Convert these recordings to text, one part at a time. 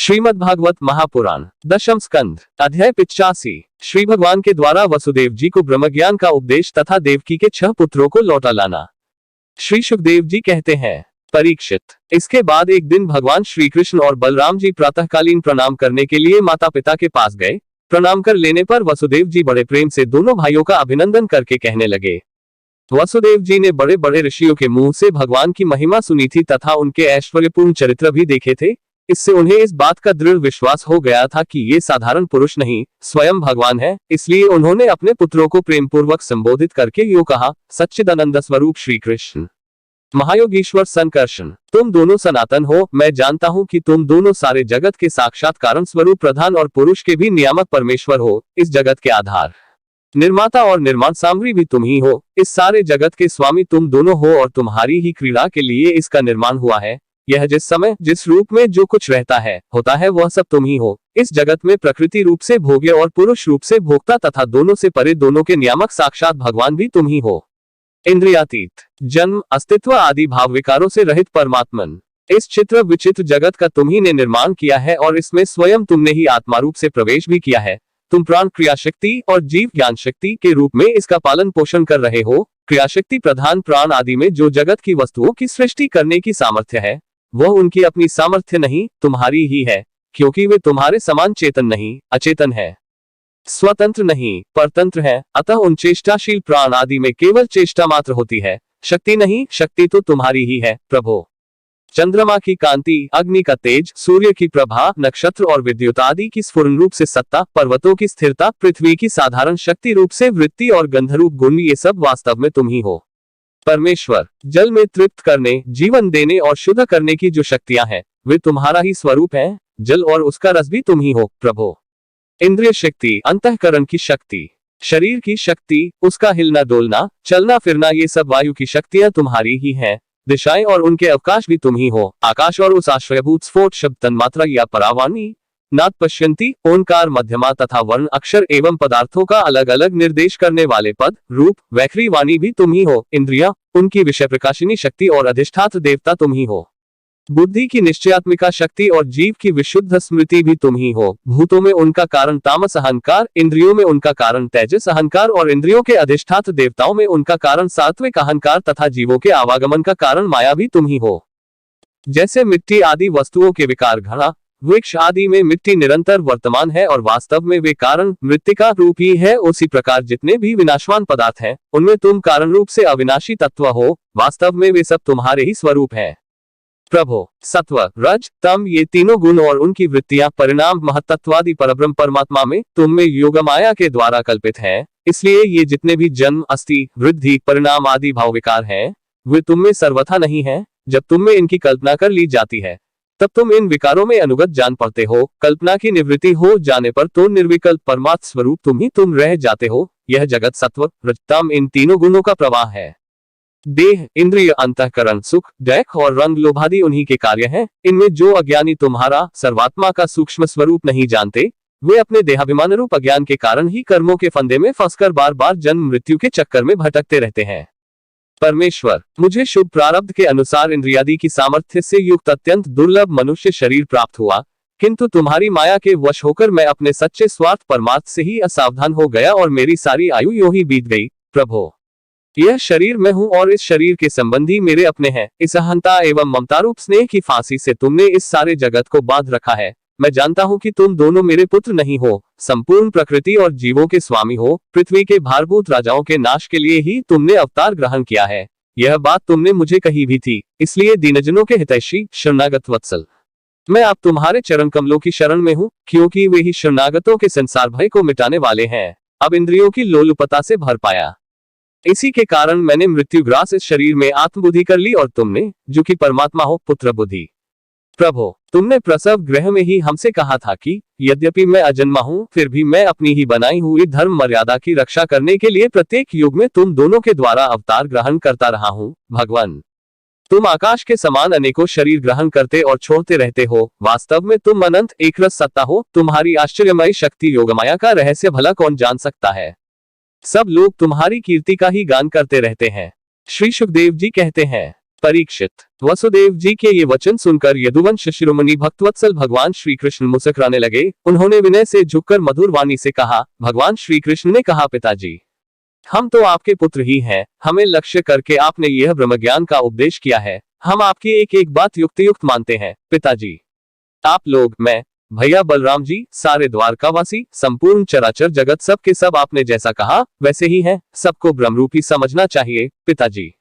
श्रीमद् भागवत महापुराण दशम स्कंध अध्याय 85। श्री भगवान के द्वारा वसुदेव जी को ब्रह्मज्ञान का उपदेश तथा देवकी के 6 पुत्रों को लौटा लाना। श्री सुखदेव जी कहते हैं, परीक्षित, इसके बाद एक दिन भगवान श्री कृष्ण और बलराम जी प्रातःकालीन प्रणाम करने के लिए माता पिता के पास गए। प्रणाम कर लेने पर वसुदेव जी बड़े प्रेम से दोनों भाइयों का अभिनंदन करके कहने लगे। वसुदेव जी ने बड़े बड़े ऋषियों के मुंह से भगवान की महिमा सुनी थी तथा उनके ऐश्वर्यपूर्ण चरित्र भी देखे थे। इससे उन्हें इस बात का दृढ़ विश्वास हो गया था कि ये साधारण पुरुष नहीं, स्वयं भगवान है। इसलिए उन्होंने अपने पुत्रों को प्रेम पूर्वक संबोधित करके यूं कहा, सच्चिदानंद स्वरूप श्री कृष्ण, महायोगीश्वर संकर्षण, तुम दोनों सनातन हो। मैं जानता हूँ कि तुम दोनों सारे जगत के साक्षात कारण स्वरूप प्रधान और पुरुष के भी नियामक परमेश्वर हो। इस जगत के आधार, निर्माता और निर्माण सामग्री भी तुम ही हो। इस सारे जगत के स्वामी तुम दोनों हो और तुम्हारी ही क्रीड़ा के लिए इसका निर्माण हुआ है। यह जिस समय जिस रूप में जो कुछ रहता है होता है वह सब तुम ही हो। इस जगत में प्रकृति रूप से भोग्य और पुरुष रूप से भोक्ता तथा दोनों से परे दोनों के नियामक साक्षात भगवान भी तुम ही हो। इंद्रियातीत, जन्म, अस्तित्व आदि भाव विकारों से रहित परमात्मन, इस चित्र विचित्र जगत का तुम ही ने निर्माण किया है और इसमें स्वयं तुमने ही आत्मा रूप से प्रवेश भी किया है। तुम प्राण क्रिया शक्ति और जीव ज्ञान शक्ति के रूप में इसका पालन पोषण कर रहे हो। क्रियाशक्ति प्रधान प्राण आदि में जो जगत की वस्तुओं की सृष्टि करने की सामर्थ्य है वह उनकी अपनी सामर्थ्य नहीं, तुम्हारी ही है, क्योंकि वे तुम्हारे समान चेतन नहीं, अचेतन है, स्वतंत्र नहीं, परतंत्र है। अतः उन चेष्टाशील प्राण आदि में केवल चेष्टा मात्र होती है, शक्ति नहीं। शक्ति तो तुम्हारी ही है प्रभो। चंद्रमा की कांति, अग्नि का तेज, सूर्य की प्रभा, नक्षत्र और विद्युत आदि की स्फुरन रूप से सत्ता, पर्वतों की स्थिरता, पृथ्वी की साधारण शक्ति रूप से वृत्ति और गंधरूप गुण, ये सब वास्तव में तुम ही हो। परमेश्वर, जल में तृप्त करने, जीवन देने और शुद्ध करने की जो शक्तियां हैं वे तुम्हारा ही स्वरूप है। जल और उसका रस भी तुम ही हो प्रभो। इंद्रिय शक्ति, अंतःकरण की शक्ति, शरीर की शक्ति, उसका हिलना डोलना, चलना फिरना, ये सब वायु की शक्तियां तुम्हारी ही हैं। दिशाएं और उनके अवकाश भी तुम ही हो। आकाश और उस आश्रयभूत स्फोट शब्द तन्मात्रा या परावाणी, नाद पश्यंती, ओंकार, मध्यमा तथा वर्ण, अक्षर एवं पदार्थों का अलग अलग निर्देश करने वाले पद, रूप, वैखरी वाणी भी तुम ही हो। इंद्रिया, उनकी विषय प्रकाशिनी शक्ति और अधिष्ठात्र देवता तुम ही हो। बुद्धि की निश्चयात्मिका शक्ति और जीव की विशुद्ध स्मृति भी तुम ही हो। भूतों में उनका कारण तामस अहंकार, इंद्रियों में उनका कारण तेजस अहंकार और इंद्रियों के अधिष्ठात्र देवताओं में उनका कारण सात्विक अहंकार तथा जीवों के आवागमन का कारण माया भी तुम ही हो। जैसे मिट्टी आदि वस्तुओं के विकार, घड़ा, वृक्ष आदि में मिट्टी निरंतर वर्तमान है और वास्तव में वे कारण मृत्तिका रूप ही है, उसी प्रकार जितने भी विनाशवान पदार्थ हैं उनमें तुम कारण रूप से अविनाशी तत्व हो। वास्तव में वे सब तुम्हारे ही स्वरूप है प्रभो। सत्व, रज, तम, ये तीनों गुण और उनकी वृत्तियां परिणाम महत्त्वादि परब्रह्म परमात्मा में तुम में योग माया के द्वारा कल्पित है। इसलिए ये जितने भी जन्म, अस्थि, वृद्धि, परिणाम आदि भाव विकार हैं वे तुम में सर्वथा नहीं है। जब तुम में इनकी कल्पना कर ली जाती है तब तुम इन विकारों में अनुगत जान पड़ते हो। कल्पना की निवृत्ति हो जाने पर तो निर्विकल्प परमात्म स्वरूप तुम ही तुम रह जाते हो। यह जगत सत्व, रजतम, इन तीनों गुणों का प्रवाह है। देह, इंद्रिय, अंतःकरण, सुख, देख और रंग लोभादि उन्हीं के कार्य हैं। इनमें जो अज्ञानी तुम्हारा सर्वात्मा का सूक्ष्म स्वरूप नहीं जानते वे अपने देहाभिमान रूप अज्ञान के कारण ही कर्मों के फंदे में फंसकर बार बार जन्म मृत्यु के चक्कर में भटकते रहते हैं। परमेश्वर, मुझे शुभ प्रारब्ध के अनुसार इंद्रियादि की सामर्थ्य से युक्त अत्यंत दुर्लभ मनुष्य शरीर प्राप्त हुआ, किंतु तुम्हारी माया के वश होकर मैं अपने सच्चे स्वार्थ परमार्थ से ही असावधान हो गया और मेरी सारी आयु यूं ही बीत गई प्रभो। यह शरीर मैं हूँ और इस शरीर के संबंधी मेरे अपने हैं। इस अहंता एवं ममता रूप स्नेह की फांसी से तुमने इस सारे जगत को बांध रखा है। मैं जानता हूँ कि तुम दोनों मेरे पुत्र नहीं हो, संपूर्ण प्रकृति और जीवों के स्वामी हो। पृथ्वी के भारभूत राजाओं के नाश के लिए ही तुमने अवतार ग्रहण किया है। यह बात तुमने मुझे कही भी थी। इसलिए दीनजनों के हितैषी, शरणागत वत्सल, मैं आप तुम्हारे चरण कमलों की शरण में हूँ, क्योंकि वे ही शरणागतों के संसार भय को मिटाने वाले हैं। अब इंद्रियों की लोलुपता से भर पाया, इसी के कारण मैंने मृत्युग्रास इस शरीर में आत्मबुद्धि कर ली और तुमने, जो कि परमात्मा हो, पुत्र बुद्धि। प्रभो, तुमने प्रसव गृह में ही हमसे कहा था कि यद्यपि मैं अजन्मा हूँ फिर भी मैं अपनी ही बनाई हुई धर्म मर्यादा की रक्षा करने के लिए प्रत्येक युग में तुम दोनों के द्वारा अवतार ग्रहण करता रहा हूँ। भगवान, तुम आकाश के समान अनेकों शरीर ग्रहण करते और छोड़ते रहते हो। वास्तव में तुम अनंत एकरस सत्ता हो। तुम्हारी आश्चर्यमयी शक्ति योगमाया का रहस्य भला कौन जान सकता है। सब लोग तुम्हारी कीर्ति का ही गान करते रहते हैं। श्री सुखदेव जी कहते हैं, परीक्षित। वसुदेव जी के ये वचन सुनकर यदुवंश शिरोमणि भक्तवत्सल भगवान श्री कृष्ण मुस्कुराने लगे। उन्होंने विनय से झुककर मधुर वाणी से कहा, भगवान श्री कृष्ण ने कहा, पिताजी, हम तो आपके पुत्र ही हैं, हमें लक्ष्य करके आपने यह ब्रह्म ज्ञान का उपदेश किया है। हम आपकी एक एक बात युक्तियुक्त मानते हैं। पिताजी, आप लोग, मैं, भैया बलराम जी, सारे द्वारकावासी, संपूर्ण चराचर जगत, सब के सब आपने जैसा कहा वैसे ही हैं। सबको ब्रह्मरूपी समझना चाहिए। पिताजी,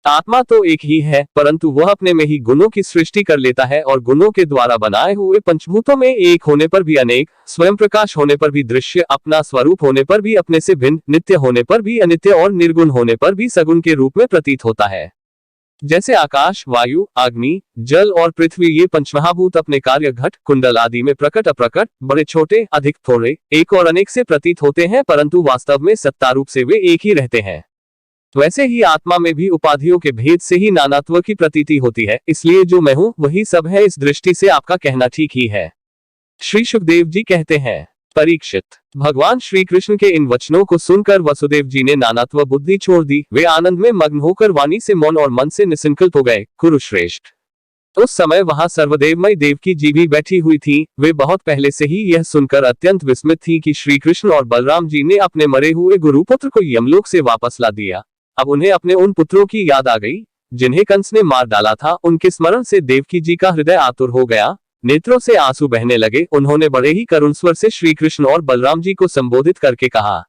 आत्मा तो एक ही है, परंतु वह अपने में ही गुणों की सृष्टि कर लेता है और गुणों के द्वारा बनाए हुए पंचभूतों में एक होने पर भी अनेक, स्वयं प्रकाश होने पर भी दृश्य, अपना स्वरूप होने पर भी अपने से भिन्न, नित्य होने पर भी अनित्य और निर्गुण होने पर भी सगुण के रूप में प्रतीत होता है। जैसे आकाश, वायु, अग्नि, जल और पृथ्वी, ये पंचमहाभूत अपने कार्य घट, कुंडल आदि में प्रकट अप्रकट, बड़े छोटे, अधिक थोड़े, एक और अनेक से प्रतीत होते हैं, परंतु वास्तव में सत्ता रूप से वे एक ही रहते हैं। वैसे ही आत्मा में भी उपाधियों के भेद से ही नानात्व की प्रतीति होती है। इसलिए जो मैं हूँ वही सब है। इस दृष्टि से आपका कहना ठीक ही है। श्री सुखदेव जी कहते हैं, परीक्षित, भगवान श्री कृष्ण के इन वचनों को सुनकर वसुदेव जी ने नानात्व बुद्धि छोड़ दी। वे आनंद में मग्न होकर वाणी से मौन और मन से निसंकल्प हो गए। कुरुश्रेष्ठ, उस समय वहां सर्वदेवमयी देवकी जी भी बैठी हुई थी। वे बहुत पहले से ही यह सुनकर अत्यंत विस्मित थी कि श्री कृष्ण और बलराम जी ने अपने मरे हुए गुरुपुत्र को यमलोक से वापस ला दिया। अब उन्हें अपने उन पुत्रों की याद आ गई जिन्हें कंस ने मार डाला था। उनके स्मरण से देवकी जी का हृदय आतुर हो गया, नेत्रों से आंसू बहने लगे। उन्होंने बड़े ही करुण स्वर से श्री कृष्ण और बलराम जी को संबोधित करके कहा।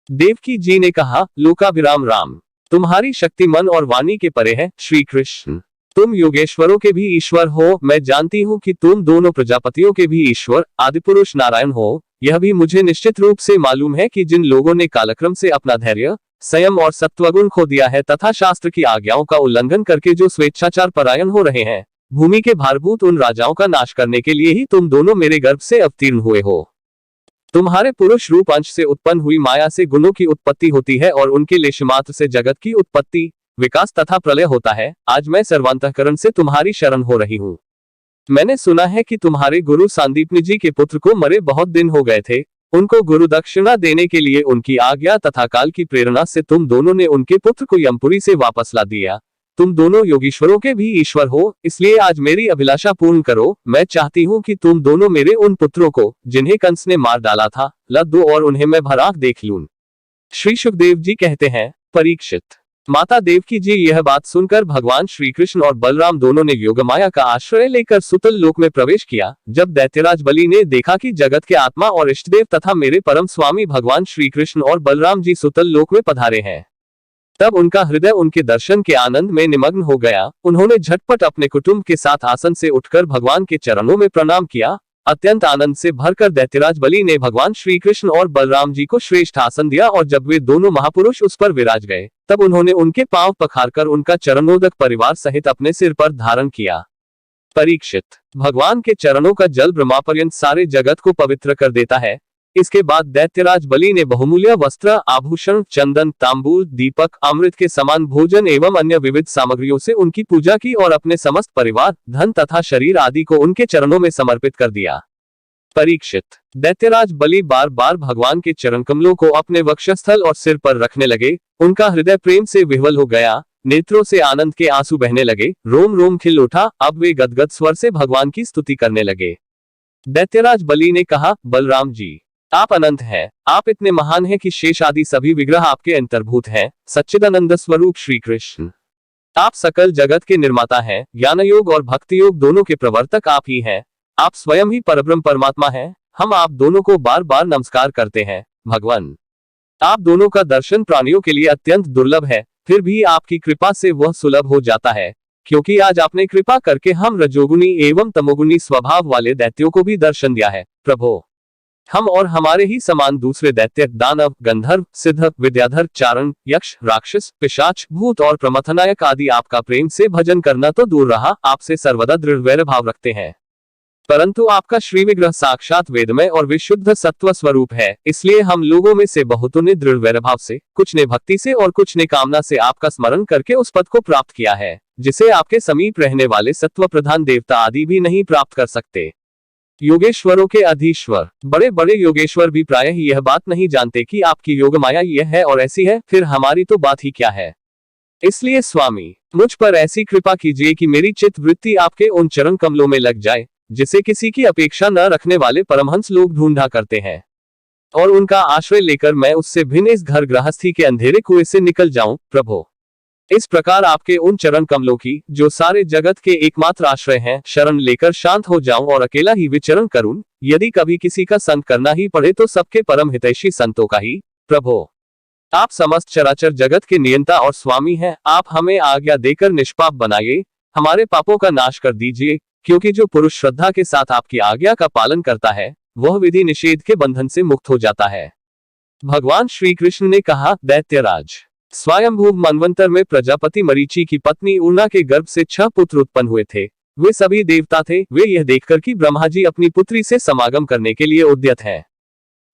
देवकी जी ने कहा, लोकाभिराम राम, तुम्हारी शक्ति मन और वाणी के परे है। श्री कृष्ण, तुम योगेश्वरों के भी ईश्वर हो। मैं जानती हूँ कि तुम दोनों प्रजापतियों के भी ईश्वर आदिपुरुष नारायण हो। यह भी मुझे निश्चित रूप से मालूम है कि जिन लोगों ने कालक्रम से अपना धैर्य, संयम और सत्वगुण खो दिया है तथा शास्त्र की आज्ञाओं का उल्लंघन करके जो स्वेच्छाचार परायण हो रहे हैं, भूमि के भारभूत उन राजाओं का नाश करने के लिए ही तुम दोनों मेरे गर्भ से अवतीर्ण हुए हो। तुम्हारे पुरुष रूप अंश से उत्पन्न हुई माया से गुणों की उत्पत्ति होती है और उनके लेशमात्र से जगत की उत्पत्ति, विकास तथा प्रलय होता है। आज मैं सर्वांतःकरण से तुम्हारी शरण हो रही हूँ। मैंने सुना है कि तुम्हारे गुरु सांदीपनि जी के पुत्र को मरे बहुत दिन हो गए थे। उनको गुरु दक्षिणा देने के लिए उनकी आज्ञा तथा काल की प्रेरणा से तुम दोनों ने उनके पुत्र को यमपुरी से वापस ला दिया। तुम दोनों योगीश्वरों के भी ईश्वर हो, इसलिए आज मेरी अभिलाषा पूर्ण करो। मैं चाहती हूँ कि तुम दोनों मेरे उन पुत्रों को जिन्हें कंस ने मार डाला था ला दो और उन्हें मैं भर आंख देख लूं। श्री सुखदेव जी कहते हैं, परीक्षित, माता देवकी जी यह बात सुनकर भगवान श्री कृष्ण और बलराम दोनों ने योगमाया का आश्रय लेकर सुतल लोक में प्रवेश किया। जब दैत्यराज बलि ने देखा कि जगत के आत्मा और इष्टदेव तथा मेरे परम स्वामी भगवान श्री कृष्ण और बलराम जी सुतल लोक में पधारे हैं, तब उनका हृदय उनके दर्शन के आनंद में निमग्न हो गया। उन्होंने झटपट अपने कुटुंब के साथ आसन से उठकर भगवान के चरणों में प्रणाम किया। अत्यंत आनंद से भरकर दैत्यराज बलि ने भगवान श्री कृष्ण और बलराम जी को श्रेष्ठ आसन दिया और जब वे दोनों महापुरुष उस पर विराज गए, तब उन्होंने उनके पांव पखारकर उनका चरणोदक परिवार सहित अपने सिर पर धारण किया। परीक्षित, भगवान के चरणों का जल ब्रह्मापर्यंत सारे जगत को पवित्र कर देता है। इसके बाद दैत्यराज बलि ने बहुमूल्य वस्त्र, आभूषण, चंदन, तांबूल, दीपक, अमृत के समान भोजन एवं अन्य विविध सामग्रियों से उनकी पूजा की और अपने समस्त परिवार, धन तथा शरीर आदि को उनके चरणों में समर्पित कर दिया। परीक्षित, दैत्यराज बलि बार बार भगवान के चरण कमलों को अपने वक्षस्थल और सिर पर रखने लगे। उनका हृदय प्रेम से विह्वल हो गया, नेत्रों से आनंद के आंसू बहने लगे, रोम रोम खिल उठा। अब वे गदगद स्वर से भगवान की स्तुति करने लगे। दैत्यराज बलि ने कहा, बलराम जी, आप अनंत हैं, आप इतने महान हैं कि शेष आदि सभी विग्रह आपके अंतर्भूत हैं। सच्चिदानंद स्वरूप श्री कृष्ण, आप सकल जगत के निर्माता हैं। ज्ञान योग और भक्ति योग दोनों के प्रवर्तक आप ही हैं। आप स्वयं ही परब्रह्म परमात्मा हैं। हम आप दोनों को बार बार नमस्कार करते हैं। भगवान, आप दोनों का दर्शन प्राणियों के लिए अत्यंत दुर्लभ है, फिर भी आपकी कृपा से वह सुलभ हो जाता है, क्योंकि आज आपने कृपा करके हम रजोगुनी एवं तमोगुनी स्वभाव वाले दैत्यों को भी दर्शन दिया है। प्रभो, हम और हमारे ही समान दूसरे दैत्य, दानव, गंधर्व, सिद्ध, विद्याधर, चारण, यक्ष, राक्षस, पिशाच, भूत और प्रमथनायक आदि आपका प्रेम से भजन करना तो दूर रहा, आपसे सर्वदा दृढ़ वैर भाव रखते हैं। परंतु आपका श्री विग्रह साक्षात वेदमय और विशुद्ध सत्व स्वरूप है, इसलिए हम लोगों में से बहुतों ने दृढ़ वैर भाव से, कुछ ने भक्ति से और कुछ ने कामना से आपका स्मरण करके उस पद को प्राप्त किया है, जिसे आपके समीप रहने वाले सत्व प्रधान देवता आदि भी नहीं प्राप्त कर सकते। योगेश्वरों के अधीश्वर, बड़े बड़े योगेश्वर भी प्रायः यह बात नहीं जानते कि आपकी योग माया यह है और ऐसी है, फिर हमारी तो बात ही क्या है। इसलिए स्वामी, मुझ पर ऐसी कृपा कीजिए कि मेरी चित्त वृत्ति आपके उन चरण कमलों में लग जाए जिसे किसी की अपेक्षा न रखने वाले परमहंस लोग ढूंढा करते हैं, और उनका आश्रय लेकर मैं उससे भिन्न इस घर गृहस्थी के अंधेरे कुएं से निकल जाऊं प्रभु। इस प्रकार आपके उन चरण कमलों की, जो सारे जगत के एकमात्र आश्रय हैं, शरण लेकर शांत हो जाऊं और अकेला ही विचरण करूं। यदि कभी किसी का संग करना ही पड़े तो सबके परम हितैषी संतों का ही प्रभु। आप समस्त चराचर जगत के नियंता और स्वामी हैं। आप हमें आज्ञा देकर निष्पाप बनाइए, हमारे पापों का नाश कर दीजिए, क्योंकि जो पुरुष श्रद्धा के साथ आपकी आज्ञा का पालन करता है वह विधि निषेध के बंधन से मुक्त हो जाता है। भगवान श्री कृष्ण ने कहा, दैत्यराज, स्वयंभू मनवंतर में प्रजापति मरीचि की पत्नी उर्ना के गर्भ से 6 पुत्र उत्पन्न हुए थे। वे सभी देवता थे। वे यह देखकर कि ब्रह्मा जी अपनी पुत्री से समागम करने के लिए उद्यत हैं,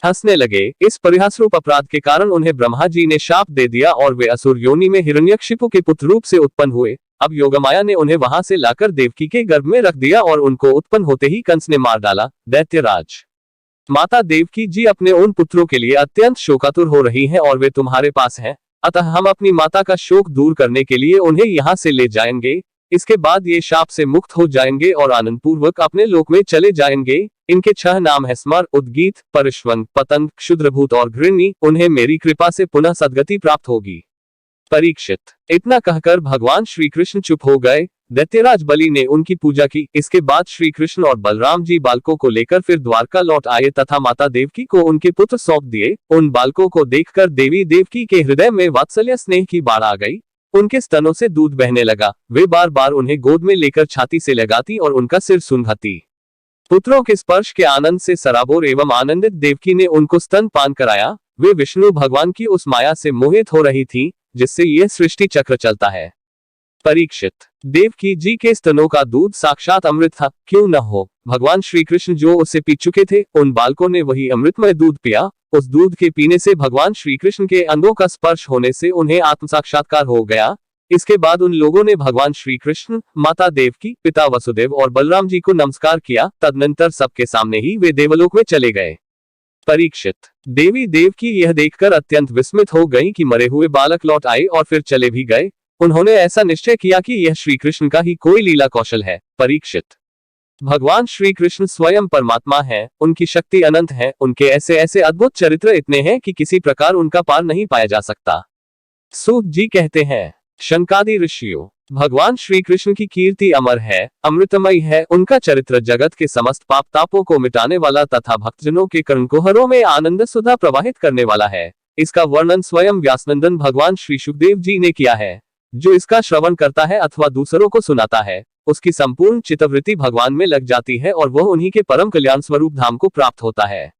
हंसने लगे। इस परिहास रूप अपराध के कारण उन्हें ब्रह्मा जी ने शाप दे दिया और वे असुर योनि में हिरण्यकशिपु के पुत्र रूप से उत्पन्न हुए। अब योगमाया ने उन्हें वहां से लाकर देवकी के गर्भ में रख दिया और उनको उत्पन्न होते ही कंस ने मार डाला। दैत्यराज, माता देवकी जी अपने उन पुत्रों के लिए अत्यंत शोकातुर हो रही हैं और वे तुम्हारे पास हैं, अतः हम अपनी माता का शोक दूर करने के लिए उन्हें यहाँ से ले जाएंगे। इसके बाद ये शाप से मुक्त हो जाएंगे और आनंद पूर्वक अपने लोक में चले जाएंगे। इनके 6 नाम है स्मर, उद्गीत, परिश्वंग, पतंग, क्षुद्रभूत और घृणी। उन्हें मेरी कृपा से पुनः सद्गति प्राप्त होगी। परीक्षित, इतना कहकर भगवान श्री कृष्ण चुप हो गए। दैत्यराज बलि ने उनकी पूजा की। इसके बाद श्री कृष्ण और बलराम जी बालकों को लेकर फिर द्वारका लौट आए तथा माता देवकी को उनके पुत्र सौंप दिए। उन बालकों को देखकर देवी देवकी के हृदय में वात्सल्य स्नेह की बाढ़ आ गई। उनके स्तनों से दूध बहने लगा। वे बार बार उन्हें गोद में लेकर छाती से लगाती और उनका सिर सूंघती। पुत्रों के स्पर्श के आनंद से सराबोर एवं आनंदित देवकी ने उनको स्तन पान कराया। वे विष्णु भगवान की उस माया से मोहित हो रही थी जिससे यह सृष्टि चक्र चलता है। परीक्षित, देवकी जी के स्तनों का दूध साक्षात अमृत था, क्यों न हो। भगवान श्री कृष्ण जो उसे पी चुके थे, उन बालकों ने वही अमृतमय दूध पिया। उस दूध के पीने से भगवान श्री कृष्ण के अंगों का स्पर्श होने से उन्हें आत्म साक्षात्कार हो गया। इसके बाद उन लोगों ने भगवान श्री कृष्ण, माता देवकी, पिता वसुदेव और बलराम जी को नमस्कार किया। तदनंतर सबके सामने ही वे देवलोक में चले गए। परीक्षित, देवी देवकी यह देखकर अत्यंत विस्मित हो गईं कि मरे हुए बालक लौट आए और फिर चले भी गए। उन्होंने ऐसा निश्चय किया कि यह श्री कृष्ण का ही कोई लीला कौशल है। परीक्षित, भगवान श्री कृष्ण स्वयं परमात्मा है, उनकी शक्ति अनंत है। उनके ऐसे ऐसे अद्भुत चरित्र इतने हैं कि किसी प्रकार उनका पार नहीं पाया जा सकता। सूत जी कहते हैं, शंकादि ऋषियों, भगवान श्री कृष्ण की कीर्ति अमर है, अमृतमयी है। उनका चरित्र जगत के समस्त पाप तापों को मिटाने वाला तथा भक्तजनों के कर्णकुहरों में आनंद सुधा प्रवाहित करने वाला है। इसका वर्णन स्वयं व्यासनंदन भगवान श्री सुखदेव जी ने किया है। जो इसका श्रवण करता है अथवा दूसरों को सुनाता है, उसकी संपूर्ण चित्तवृत्ति भगवान में लग जाती है और वह उन्हीं के परम कल्याण स्वरूप धाम को प्राप्त होता है।